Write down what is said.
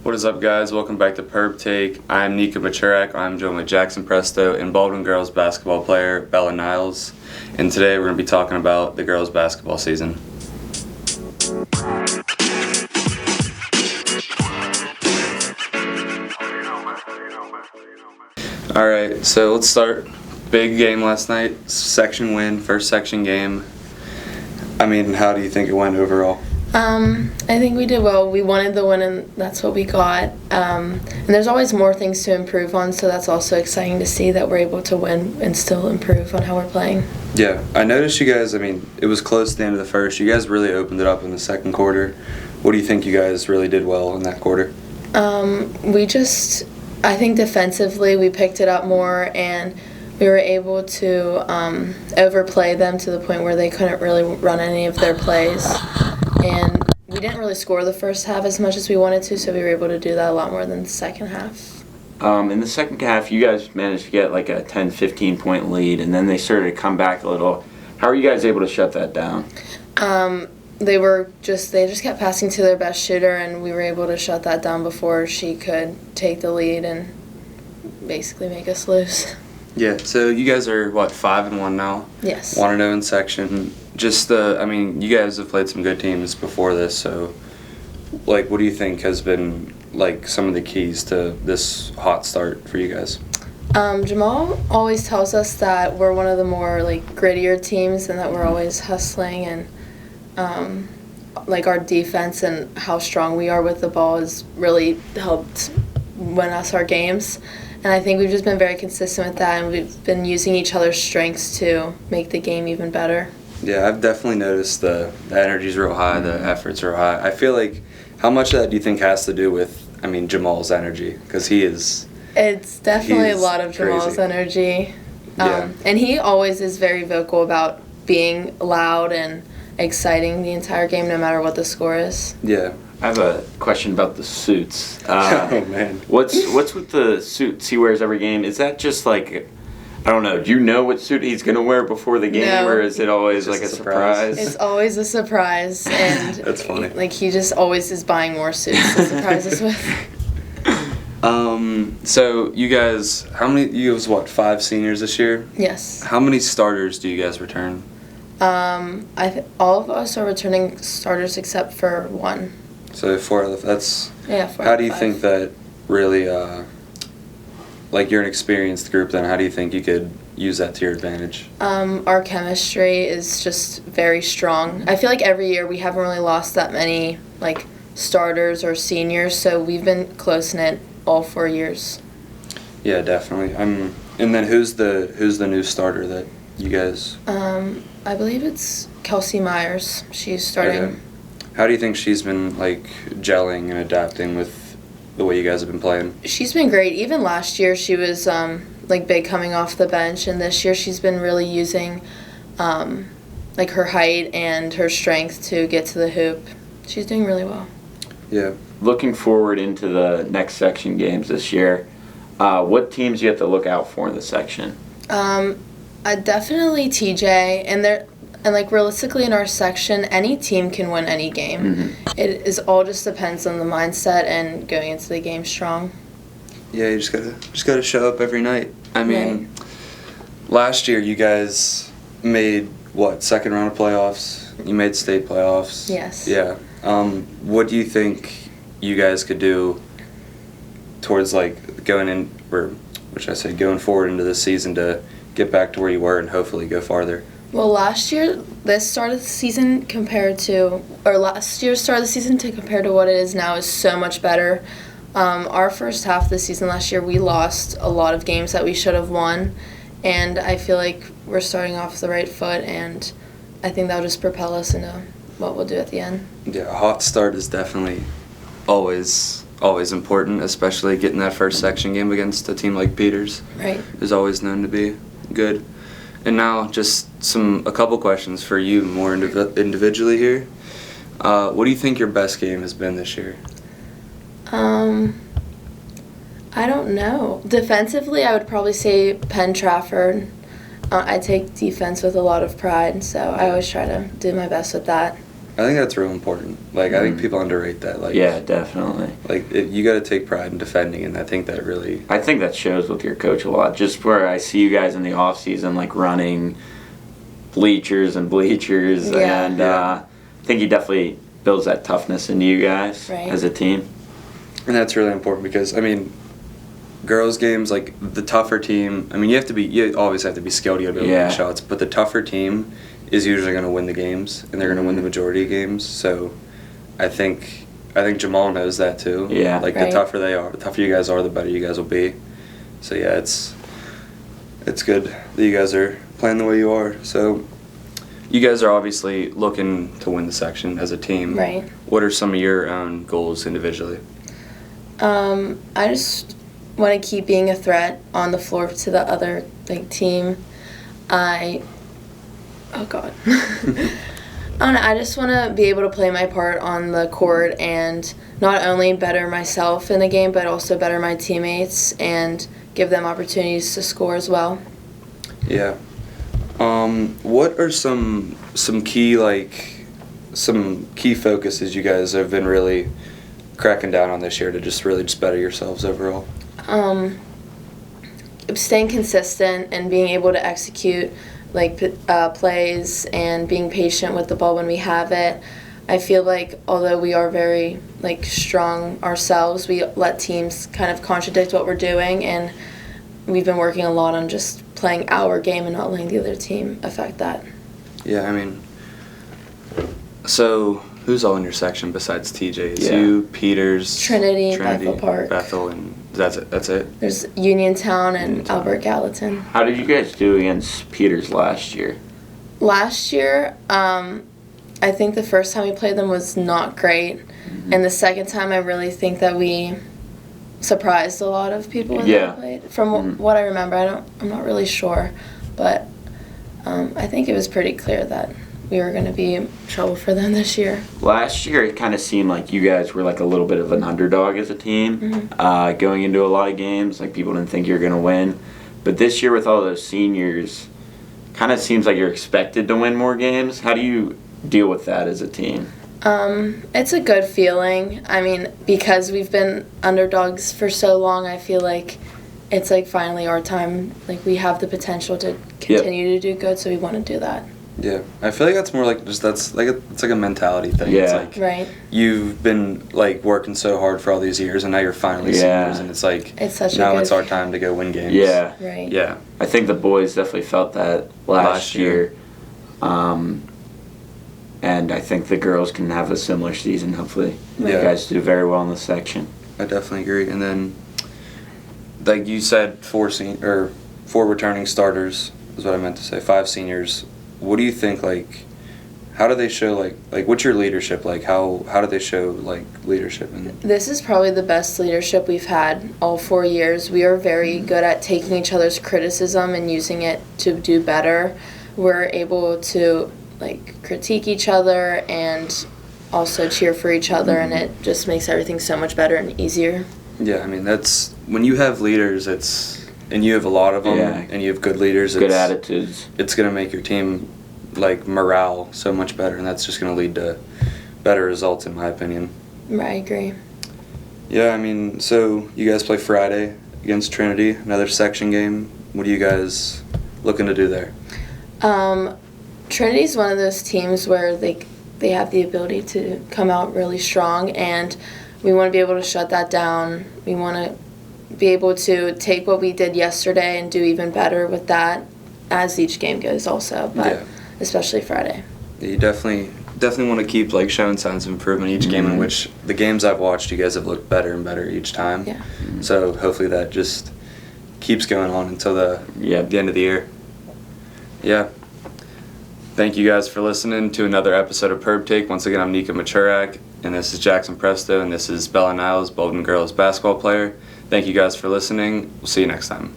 What is up, guys? Welcome back to Purb Take. I'm Nika Machurak. I'm joined with Jackson Presto and Baldwin girls basketball player Bella Niles. And today we're going to be talking about the girls basketball season. All right, so let's start. Big game last night. Section win, first section game. I mean, how do you think it went overall? I think we did well. We wanted the win, and that's what we got. And there's always more things to improve on, so that's also exciting to see that we're able to win and still improve on how we're playing. Yeah, I noticed you guys, it was close to the end of the first. You guys really opened it up in the second quarter. What do you think you guys really did well in that quarter? I think defensively we picked it up more, and we were able to overplay them to the point where they couldn't really run any of their plays. And we didn't really score the first half as much as we wanted to, so we were able to do that a lot more than the second half. In the second half, you guys managed to get like a 10, 15-point lead, and then they started to come back a little. How are you guys able to shut that down? They just kept passing to their best shooter, and we were able to shut that down before she could take the lead and basically make us lose. Yeah, so you guys are, 5-1 now? Yes. 1-0 in section. You guys have played some good teams before this, so, what do you think has been, some of the keys to this hot start for you guys? Jamal always tells us that we're one of the more, grittier teams and that we're always hustling, and, our defense and how strong we are with the ball has really helped win us our games. And I think we've just been very consistent with that, and we've been using each other's strengths to make the game even better. Yeah, I've definitely noticed the energy's real high, the efforts are high. I feel like, how much of that do you think has to do with, Jamal's energy? Because he is... It's definitely a lot of Jamal's energy. Yeah. And he always is very vocal about being loud and exciting the entire game, no matter what the score is. Yeah. I have a question about the suits. Oh, man. What's with the suits he wears every game? Is that just I don't know, do you know what suit he's going to wear before the game, No. or is it always Just a a surprise? It's always a surprise, and That's funny. he just always is buying more suits to surprise us with. So you guys, you was 5 seniors this year? Yes. How many starters do you guys return? All of us are returning starters except for one. So 4 of that's... Yeah, 4 How do you 5. think that really, you're an experienced group then, how do you think you could use that to your advantage? Our chemistry is just very strong. I feel like every year we haven't really lost that many, starters or seniors, so we've been close-knit all 4 years. Yeah, definitely. And then who's the new starter that you guys... I believe it's Kelsey Myers. She's starting. Okay. How do you think she's been, gelling and adapting with the way you guys have been playing? She's been great. Even last year she was, big coming off the bench, and this year she's been really using, her height and her strength to get to the hoop. She's doing really well. Yeah. Looking forward into the next section games this year, what teams do you have to look out for in the section? Definitely TJ, and realistically in our section, any team can win any game. Mm-hmm. It is all just depends on the mindset and going into the game strong. Yeah, you just gotta show up every night. Right. Last year you guys made second round of playoffs? You made state playoffs. Yes. Yeah. What do you think you guys could do towards going forward into this season to get back to where you were and hopefully go farther? Well, last year's start of the season to compare to what it is now is so much better. Our first half of the season last year, we lost a lot of games that we should have won, and I feel like we're starting off the right foot, and I think that'll just propel us into what we'll do at the end. Yeah, a hot start is definitely always important, especially getting that first section game against a team like Peters. Right. Is always known to be good. And now just a couple questions for you more individually here. What do you think your best game has been this year? I don't know. Defensively, I would probably say Penn Trafford. I take defense with a lot of pride, so I always try to do my best with that. I think that's real important. Like, I think people underrate that. Like, Yeah, definitely. Like, you got to take pride in defending, and I think that really. I think that shows with your coach a lot. Just where I see you guys in the off season, like running bleachers, and Yeah. I think he definitely builds that toughness into you guys as a team. And that's really important because, I mean, girls' games, like, the tougher team, I mean, you always have to be skilled, you got to be able to make shots, but the tougher team is usually going to win the games, and they're going to win the majority of games. So I think Jamal knows that too. Yeah. Like, the tougher they are, the tougher you guys are, the better you guys will be. So yeah, it's good that you guys are playing the way you are. So you guys are obviously looking to win the section as a team. Right. What are some of your own goals individually? I just want to keep being a threat on the floor to the other team. Oh God. I don't know, I just want to be able to play my part on the court and not only better myself in the game, but also better my teammates and give them opportunities to score as well. Yeah. What are some key focuses you guys have been really cracking down on this year to just better yourselves overall? Staying consistent and being able to execute plays and being patient with the ball when we have it. I feel like although we are very strong ourselves, we let teams kind of contradict what we're doing, and we've been working a lot on just playing our game and not letting the other team affect that. Yeah, I mean, so who's all in your section besides TJ? It's you, Peters, Trinity, Bethel Park. Bethel, and that's it? There's Uniontown and Albert Gallatin. How did you guys do against Peters last year? Last year, I think the first time we played them was not great. And the second time, I really think that we surprised a lot of people when they played. From what I remember, I'm not really sure. But I think it was pretty clear that we were going to be in trouble for them this year. Last year, it kind of seemed like you guys were a little bit of an underdog as a team, going into a lot of games. People didn't think you were going to win. But this year, with all those seniors, kind of seems like you're expected to win more games. How do you deal with that as a team? It's a good feeling. I mean, because we've been underdogs for so long, I feel like it's finally our time. We have the potential to continue to do good, so we want to do that. Yeah, I feel like that's more it's a mentality thing. Yeah. It's right. You've been working so hard for all these years, and now you're finally seniors, and it's such now it's our time to go win games. Yeah. Right. Yeah. I think the boys definitely felt that last year. And I think the girls can have a similar season, hopefully. You guys do very well in the section. I definitely agree. And then, you said, 4 returning starters is what I meant to say. 5 seniors. What do you think? How do they show? What's your leadership like? How do they show leadership? This is probably the best leadership we've had all 4 years. We are very good at taking each other's criticism and using it to do better. We're able to critique each other and also cheer for each other, and it just makes everything so much better and easier. Yeah, I mean, that's when you have leaders, and you have a lot of them, and you have good leaders. Good attitudes. It's going to make your team, morale so much better, and that's just going to lead to better results, in my opinion. I agree. Yeah, I mean, so you guys play Friday against Trinity, another section game. What are you guys looking to do there? Trinity's one of those teams where they have the ability to come out really strong, and we want to be able to shut that down. We want to be able to take what we did yesterday and do even better with that as each game goes also, but especially Friday. Yeah, you definitely want to keep showing signs of improvement each game, in which the games I've watched, you guys have looked better and better each time. Yeah. So hopefully that just keeps going on until the end of the year. Yeah. Thank you guys for listening to another episode of Purb Take. Once again, I'm Nika Machurak, and this is Jackson Presto, and this is Bella Niles, Baldwin girls basketball player. Thank you guys for listening. We'll see you next time.